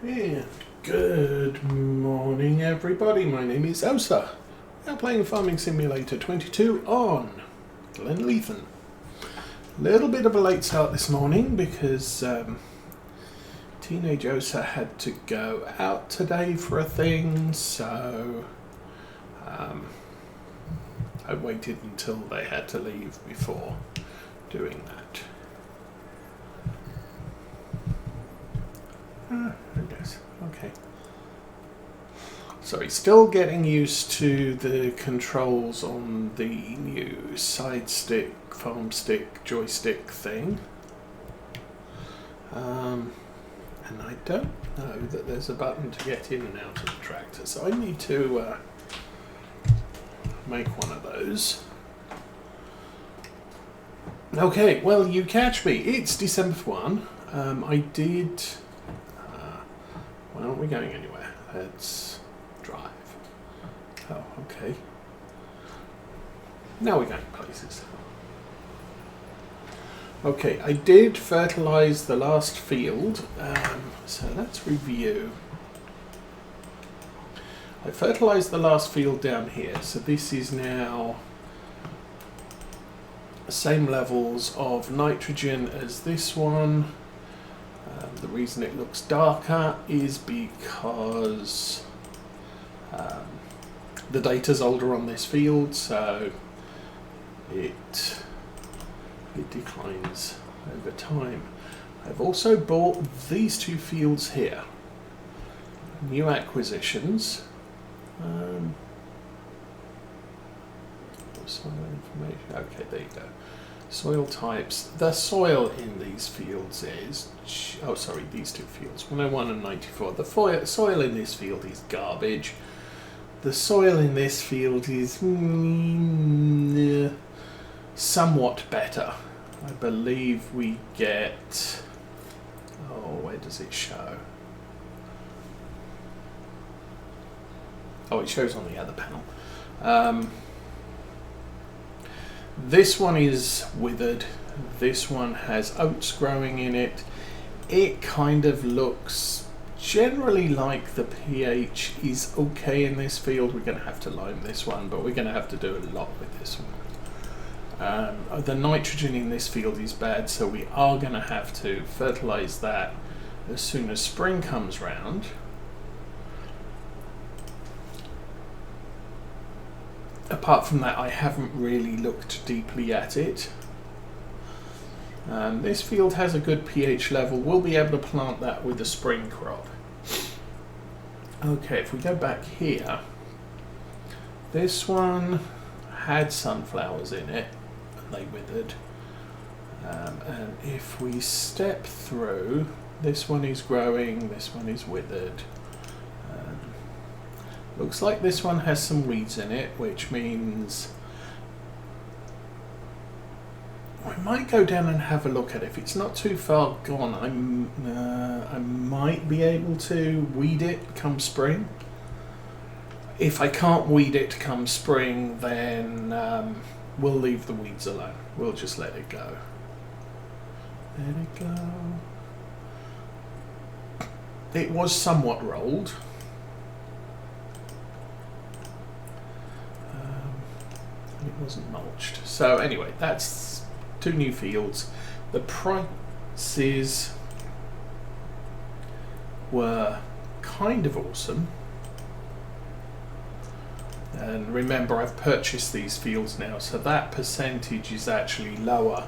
Yeah, good morning everybody, my name is Osa. We are playing Farming Simulator 22 on Glenleathann. Little bit of a late start this morning because teenage Osa had to go out today for a thing, so I waited until they had to leave before doing that. I guess. Okay. Sorry, still getting used to the controls on the new side stick, farm stick, joystick thing. And I don't know that there's a button to get in and out of the tractor, so I need to make one of those. Okay, well, you catch me. It's December 1. I did... Why aren't we going anywhere? Let's drive. Oh, okay. Now we're going places. Okay, I did fertilise the last field, so let's review. I fertilised the last field down here, so this is now the same levels of nitrogen as this one. The reason it looks darker is because the data's older on this field, so it declines over time. I've also bought these two fields here, new acquisitions. Soil information. Okay, there you go. Soil types. The soil in these fields is... Oh, sorry, these two fields. 101 and 94. The soil in this field is garbage. The soil in this field is somewhat better. I believe we get... Oh, where does it show? Oh, it shows on the other panel. This one is withered. This one has oats growing in it. It kind of looks generally like the pH is okay in this field. We're going to have to lime this one, but we're going to have to do a lot with this one. The nitrogen in this field is bad, so we are going to have to fertilise that as soon as spring comes round. Apart from that, I haven't really looked deeply at it. This field has a good pH level. We'll be able to plant that with a spring crop. Okay, if we go back here, this one had sunflowers in it, and they withered. And if we step through, this one is growing, this one is withered. Looks like this one has some weeds in it, which means I might go down and have a look at it. If it's not too far gone, I might be able to weed it come spring. If I can't weed it come spring, then we'll leave the weeds alone. We'll just let it go. Let it go. It was somewhat rolled. It wasn't mulched. So anyway, that's two new fields. The prices were kind of awesome. And remember, I've purchased these fields now, so that percentage is actually lower.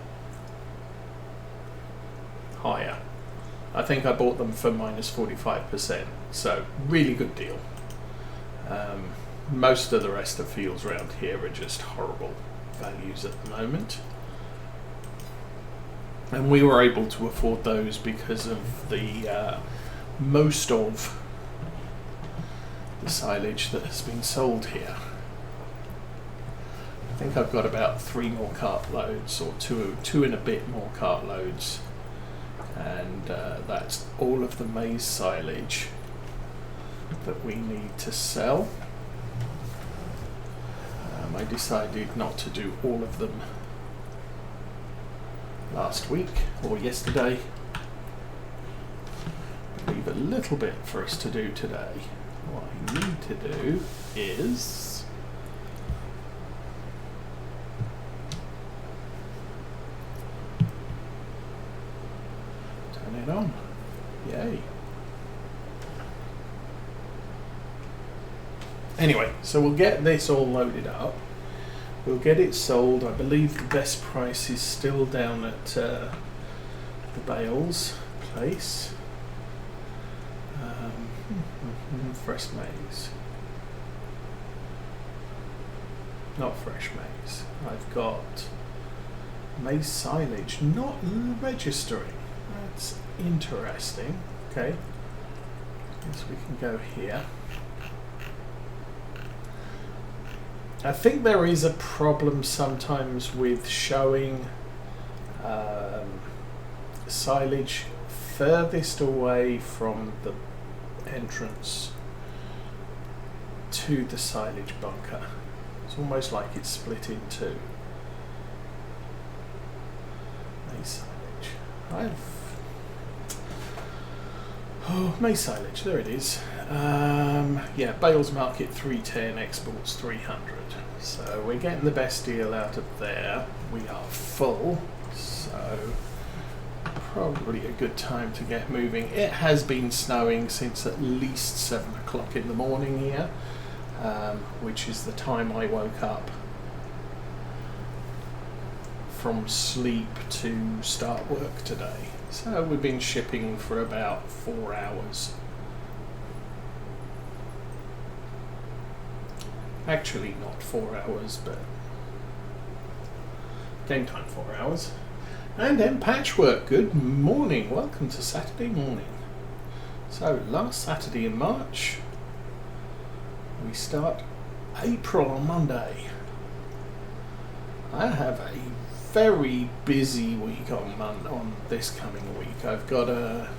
Higher. I think I bought them for minus 45%. So really good deal. Most of the rest of fields around here are just horrible values at the moment. And we were able to afford those because of the most of the silage that has been sold here. I think I've got about 3 more cartloads, or two and a bit more cartloads. And that's all of the maize silage that we need to sell. I decided not to do all of them last week or yesterday. Leave at little bit for us to do today. What I need to do is turn it on. Yay. Anyway, so we'll get this all loaded up. We'll get it sold. I believe the best price is still down at the bales place. Fresh maize. Not fresh maize. I've got Maize Silage not registering. That's interesting. Okay. Guess we can go here. I think there is a problem sometimes with showing silage furthest away from the entrance to the silage bunker. It's almost like it's split in two. Maize Silage. Maize Silage, there it is. Yeah, bales market 310, exports 300. So we're getting the best deal out of there. We are full, so probably a good time to get moving. It has been snowing since at least 7 o'clock in the morning here, which is the time I woke up from sleep to start work today. So we've been shipping for about 4 hours. Actually not 4 hours, but game time 4 hours. And then patchwork, good morning, welcome to Saturday morning. So last Saturday in March, we start April on Monday. I have a very busy week on this coming week. I've got a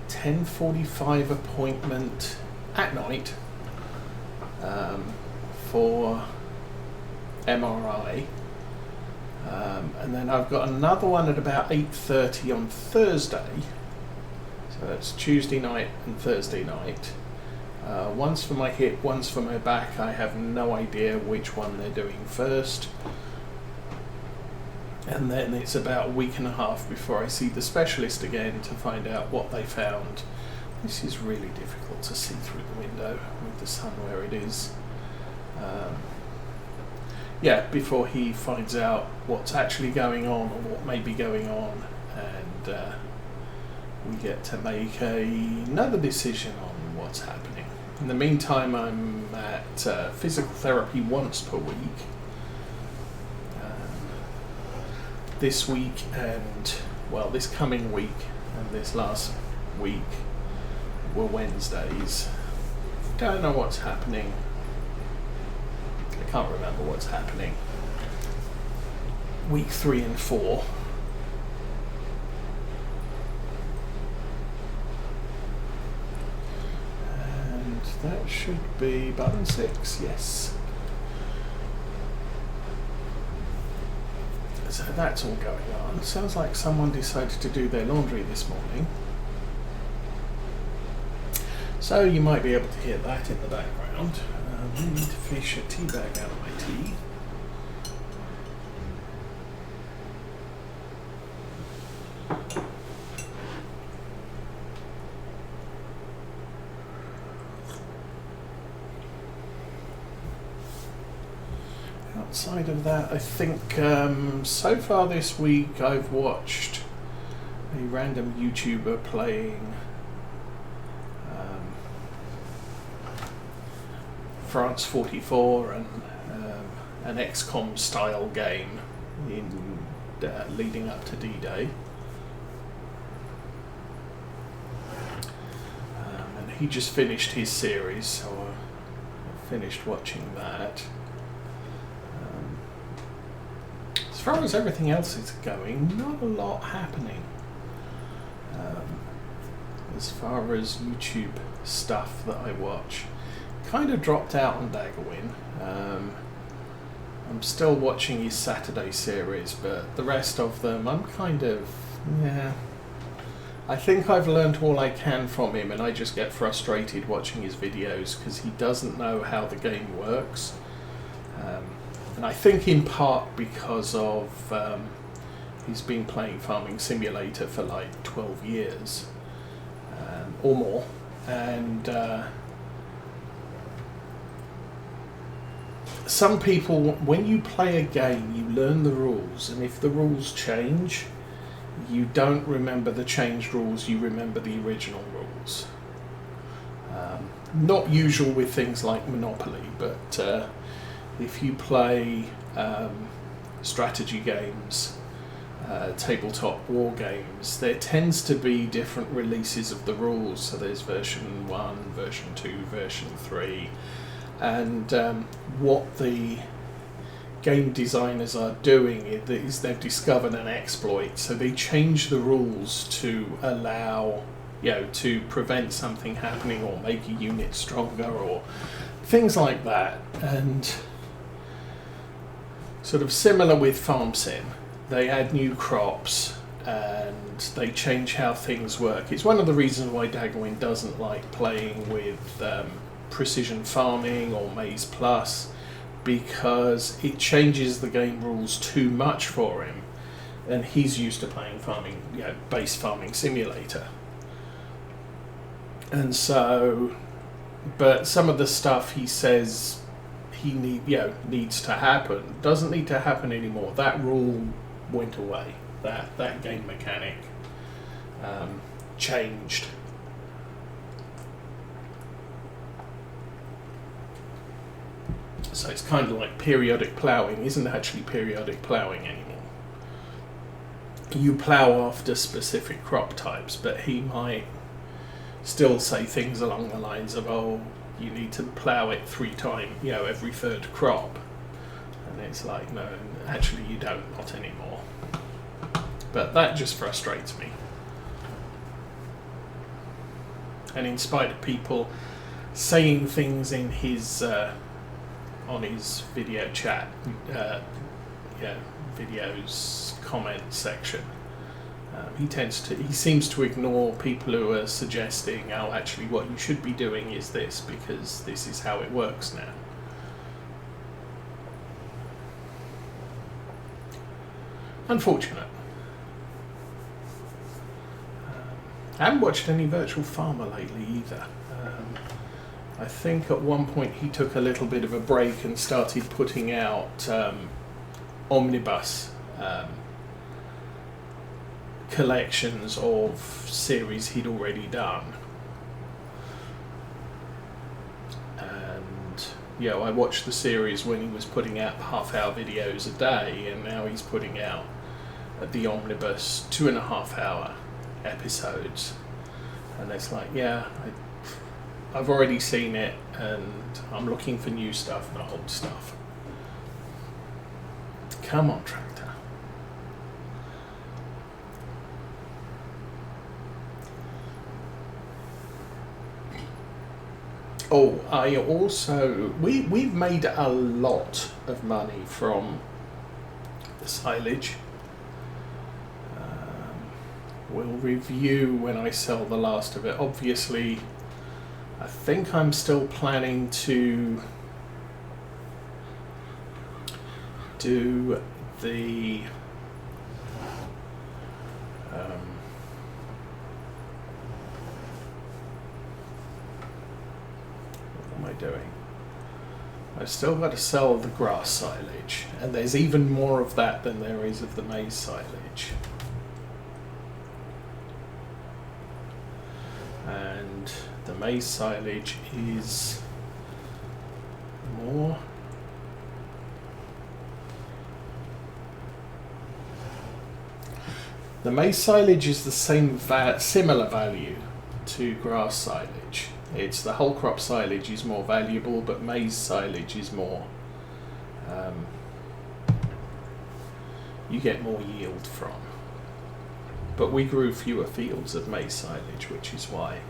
10:45 appointment at night for MRI, and then I've got another one at about 8:30 on Thursday, so that's Tuesday night and Thursday night. One's for my hip, one's for my back. I have no idea which one they're doing first. And then it's about a week and a half before I see the specialist again to find out what they found. This is really difficult to see through the window with the sun where it is. Yeah, before he finds out what's actually going on or what may be going on, and we get to make another decision on what's happening. In the meantime, I'm at physical therapy once per week. This week and, well, this coming week and this last week were Wednesdays. Don't know what's happening. I can't remember what's happening. Week 3 and 4. And that should be button 6, yes. So that's all going on. Sounds like someone decided to do their laundry this morning. So you might be able to hear that in the background. I need to fish a tea bag out of my tea. Outside of that, I think so far this week I've watched a random YouTuber playing France 44 and an XCOM style game in leading up to D-Day. And he just finished his series, so I finished watching that. As far as everything else is going, not a lot happening. As far as YouTube stuff that I watch, kind of dropped out on Daggerwin. I'm still watching his Saturday series, but the rest of them I'm kind of, yeah, I think I've learned all I can from him, and I just get frustrated watching his videos because he doesn't know how the game works. And I think in part because of he's been playing Farming Simulator for like 12 years or more, and some people, when you play a game, you learn the rules, and if the rules change, you don't remember the changed rules, you remember the original rules. Not usual with things like Monopoly, but if you play strategy games, tabletop war games, there tends to be different releases of the rules. So there's version 1, version 2, version 3, and what the game designers are doing is they've discovered an exploit, so they change the rules to allow, to prevent something happening or make a unit stronger or things like that. And sort of similar with Farm Sim, they add new crops and they change how things work. It's one of the reasons why Dagwin doesn't like playing with Precision Farming or Maize Plus, because it changes the game rules too much for him, and he's used to playing farming, base Farming Simulator. And so, but some of the stuff he says he needs to happen doesn't need to happen anymore. That rule went away. That game mechanic changed. So it's kind of like periodic ploughing isn't actually periodic ploughing anymore. You plough after specific crop types, but he might still say things along the lines of, oh, you need to plough it 3 times, every third crop. And it's like, no, actually you don't, not anymore. But that just frustrates me. And in spite of people saying things in his on his video chat, videos comment section, he seems to ignore people who are suggesting, oh, actually what you should be doing is this, because this is how it works now. Unfortunate. I haven't watched any Virtual Farmer lately either. I think at one point he took a little bit of a break and started putting out omnibus collections of series he'd already done. And I watched the series when he was putting out half-hour videos a day, and now he's putting out the omnibus 2.5-hour episodes. And it's like, I've already seen it, and I'm looking for new stuff, not old stuff. Come on, tractor. Oh, I also... We've made a lot of money from the silage. We'll review when I sell the last of it. Obviously, I think I'm still planning to do the what am I doing? I've still got to sell the grass silage, and there's even more of that than there is of the maize silage. And the maize silage is more. The maize silage is the same similar value to grass silage. It's the whole crop silage is more valuable, but maize silage is more. You get more yield from. But we grew fewer fields of maize silage, which is why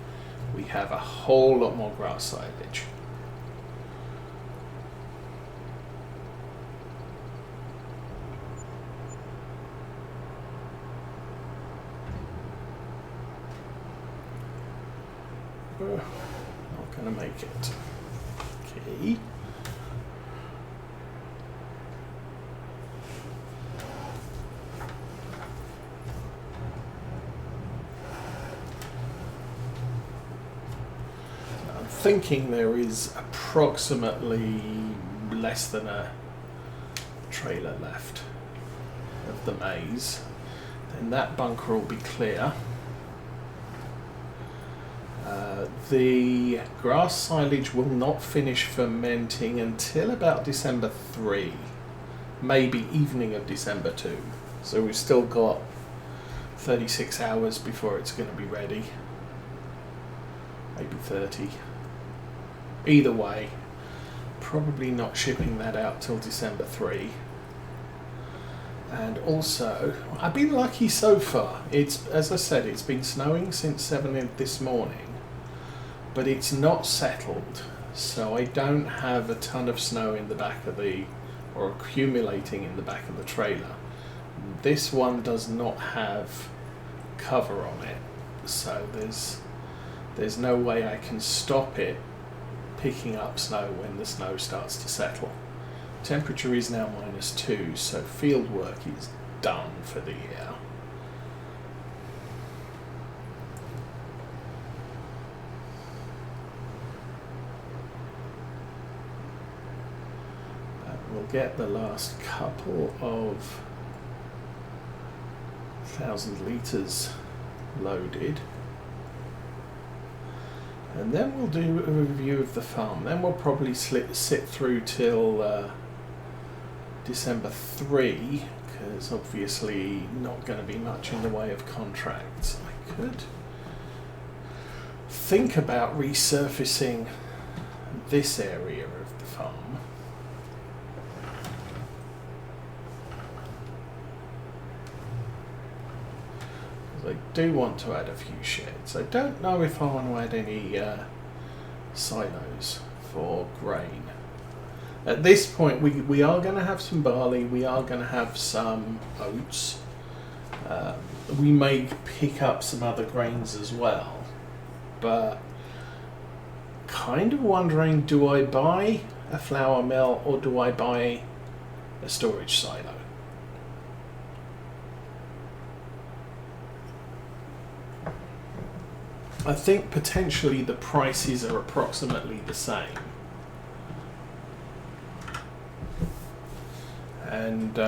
we have a whole lot more grass silage. Not going to make it. Okay. I'm thinking there is approximately less than a trailer left of the maize. Then that bunker will be clear. The grass silage will not finish fermenting until about December 3, maybe evening of December 2. So we've still got 36 hours before it's going to be ready. Maybe 30. Either way, probably not shipping that out till December 3. And also, I've been lucky so far. It's, as I said, it's been snowing since 7 this morning, but it's not settled, so I don't have a ton of snow in the back of the, or accumulating in the back of the trailer. This one does not have cover on it, so there's no way I can stop it picking up snow when the snow starts to settle. Temperature is now -2, so field work is done for the year. We'll get the last couple of 1,000 litres loaded, and then we'll do a review of the farm. Then we'll probably sit through till December 3, because obviously not going to be much in the way of contracts. I could think about resurfacing this area of the farm. I do want to add a few sheds. I don't know if I want to add any silos for grain. At this point, we are going to have some barley, we are going to have some oats. We may pick up some other grains as well, but kind of wondering, do I buy a flour mill or do I buy a storage silo? I think potentially the prices are approximately the same. And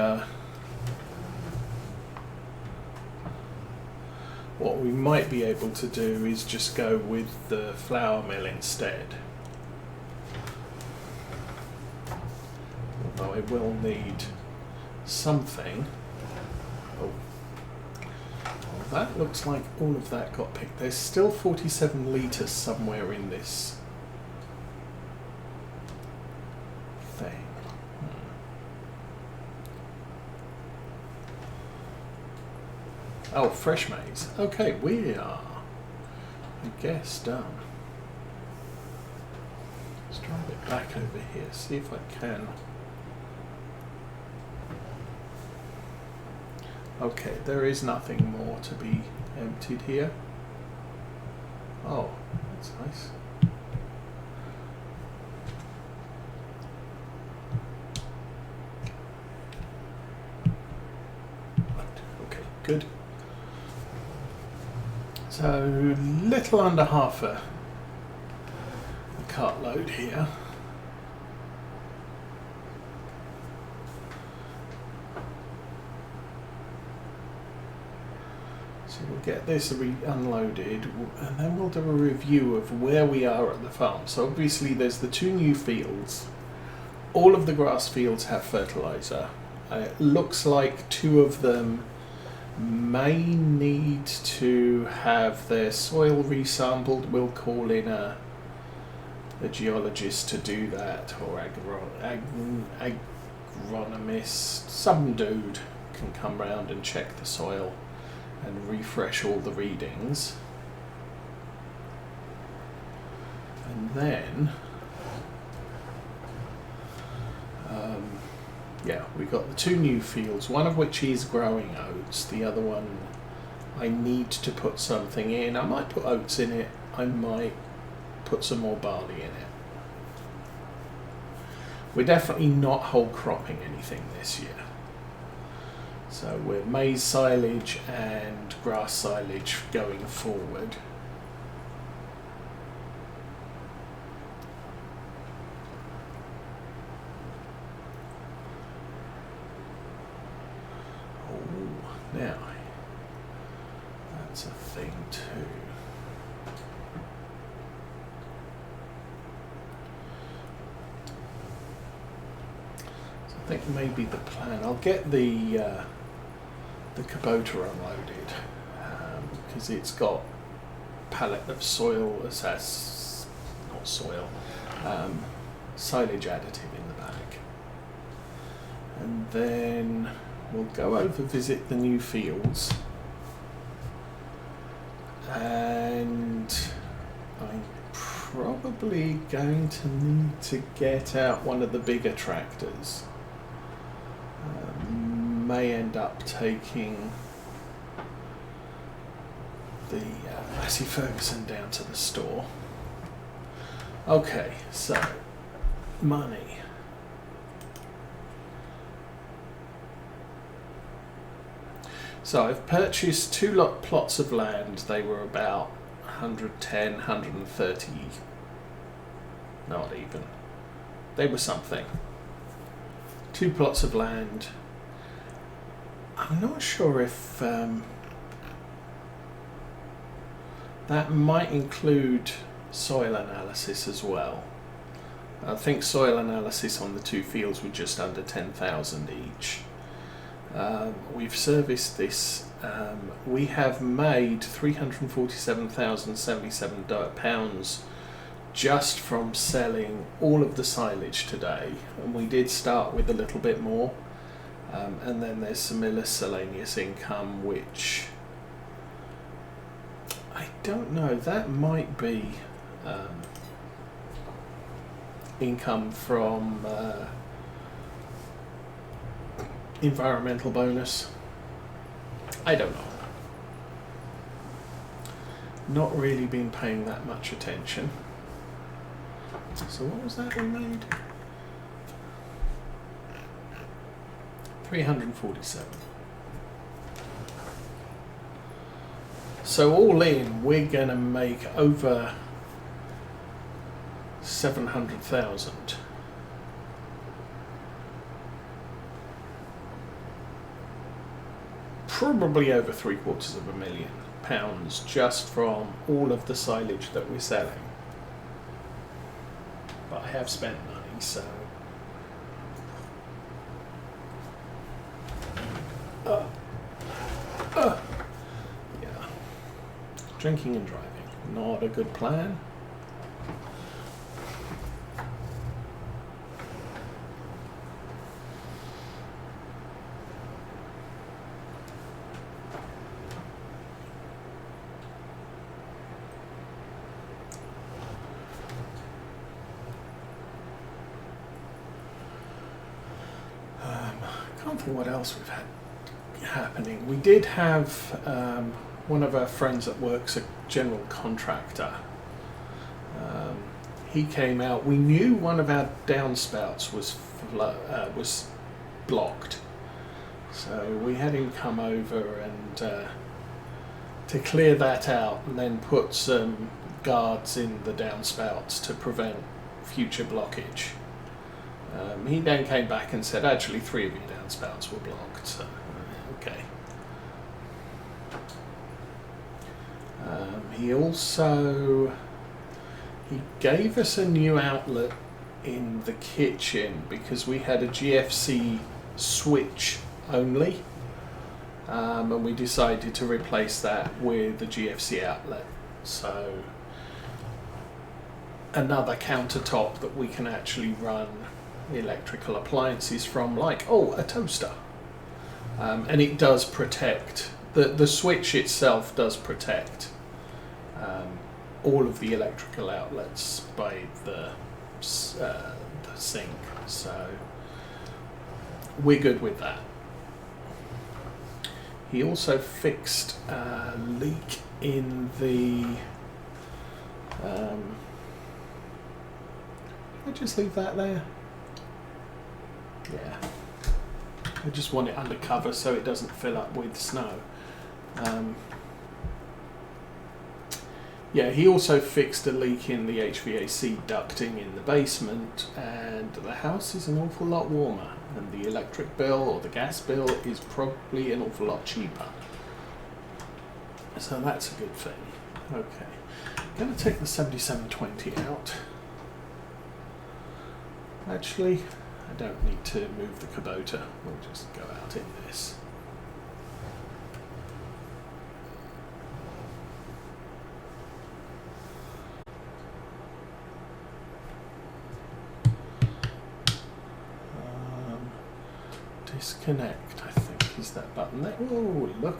what we might be able to do is just go with the flour mill instead. Although I will need something. Oh. Well, that looks like all of that got picked. There's still 47 litres somewhere in this thing. Oh, fresh maize. Okay, we are, I guess, done. Let's drive it back over here, see if I can. Okay, there is nothing more to be emptied here. Oh, that's nice. Right, okay, good. So, little under half a cartload here. So we'll get this unloaded, and then we'll do a review of where we are at the farm. So obviously there's the 2 new fields. All of the grass fields have fertiliser. It looks like 2 of them may need to have their soil resampled. We'll call in a geologist to do that, or agronomist. Some dude can come round and check the soil and refresh all the readings. And then yeah, we got the 2 new fields, one of which is growing oats, the other one I need to put something in. I might put oats in it, I might put some more barley in it. We're definitely not whole cropping anything this year. So we're maize silage and grass silage going forward. Oh, now that's a thing too. So I think maybe the plan. I'll get the Kubota unloaded because it's got a pallet of soil, not soil, silage additive in the back, and then we'll go over visit the new fields, and I'm probably going to need to get out one of the bigger tractors. May end up taking the Massey Ferguson down to the store. Okay, so money. So I've purchased 2 plots of land. They were about 110, 130, not even. They were something. 2 plots of land. I'm not sure if that might include soil analysis as well. I think soil analysis on the 2 fields were just under 10,000 each. We've serviced this. We have made £347,077 just from selling all of the silage today, and we did start with a little bit more. And then there's some miscellaneous income, which I don't know, that might be income from environmental bonus. I don't know. Not really been paying that much attention. So what was that we made? 347. So all in, we're gonna make over 700,000. Probably over £750,000 just from all of the silage that we're selling. But I have spent money, so yeah. Drinking and driving, not a good plan. I can't think what else we've had happening. We did have one of our friends that works a general contractor. He came out. We knew one of our downspouts was blocked, so we had him come over and to clear that out, and then put some guards in the downspouts to prevent future blockage. He then came back and said, actually 3 of your downspouts were blocked, so okay. He gave us a new outlet in the kitchen because we had a GFC switch only, and we decided to replace that with the GFC outlet. So another countertop that we can actually run electrical appliances from, like a toaster, and it does protect the switch itself does protect all of the electrical outlets by the sink, so we're good with that. He also fixed a leak in the I just leave that there. Yeah. I just want it under cover so it doesn't fill up with snow. Yeah, he also fixed a leak in the HVAC ducting in the basement, and the house is an awful lot warmer, and the electric bill or the gas bill is probably an awful lot cheaper. So that's a good thing. Okay, I'm going to take the 7720 out. Actually, I don't need to move the Kubota, we'll just go out in this. Disconnect, I think, is that button there. Oh, look